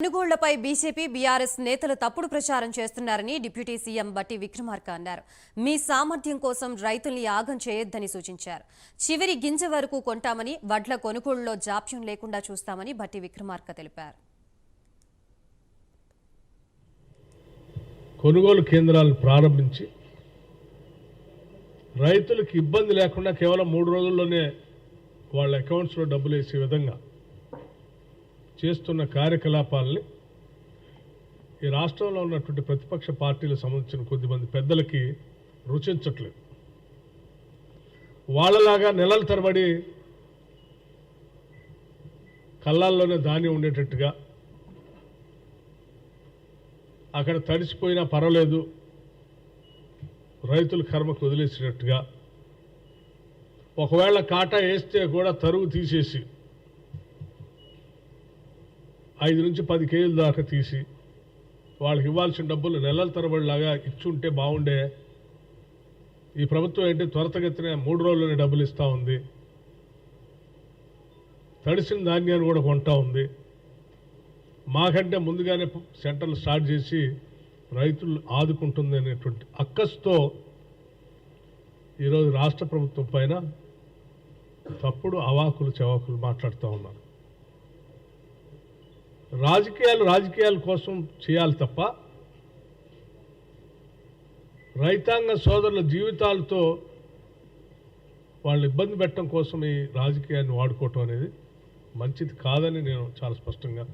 కొనుగోళ్లపై BJP BRS నేతలు తప్పుడు ప్రచారం చేస్తున్నారని డిప్యూటీ సీఎం బట్టి విక్రమార్క అన్నారు. మీ సామర్థ్యం కోసం రైతుల్ని యాగం చేయొద్దని సూచించారు. చివరి గింజ వరకు కొంటామని, వడ్ల కొనుగోళ్లలో జాప్యం లేకుండా చూస్తామని బట్టి విక్రమార్క తెలిపారు. కొనుగోలు కేంద్రాలు ప్రారంభించి రైతులకు ఇబ్బంది లేకుండా కేవలం 3 రోజుల్లోనే వాళ్ళ అకౌంట్స్లో డబ్బులు వేసే విధంగా చేస్తున్న కార్యకలాపాలని ఈ రాష్ట్రంలో ఉన్నటువంటి ప్రతిపక్ష పార్టీలకు సంబంధించిన కొద్దిమంది పెద్దలకి రుచించట్లేదు. వాళ్ళలాగా నెలల తరబడి కళ్ళాల్లోనే ధాన్యం ఉండేటట్టుగా, అక్కడ తడిసిపోయినా పర్వాలేదు రైతుల కర్మకు వదిలేసినట్టుగా, ఒకవేళ కాటా వేస్తే కూడా తరుగు తీసేసి 5 నుంచి 10 కేజీల దాకా తీసి వాళ్ళకి ఇవ్వాల్సిన డబ్బులు నెలల తరబడిలాగా ఇచ్చుంటే బాగుండే. ఈ ప్రభుత్వం ఏంటి త్వరితగతిన 3 రోజుల్లోనే డబ్బులు ఇస్తూ ఉంది, తడిసిన ధాన్యాన్ని కూడా కొంటా ఉంది. మాకంటే ముందుగానే సెంటర్లు స్టార్ట్ చేసి రైతులు ఆదుకుంటుంది అనేటువంటి అక్కస్తో ఈరోజు రాష్ట్ర ప్రభుత్వం పైన తప్పుడు అవాకులు చవాకులు మాట్లాడుతూ ఉన్నారు. రాజకీయాల కోసం చేయాలి తప్ప రైతాంగ సోదరుల జీవితాలతో వాళ్ళు ఇబ్బంది పెట్టడం కోసం ఈ రాజకీయాన్ని వాడుకోవటం అనేది మంచిది కాదని నేను చాలా స్పష్టంగా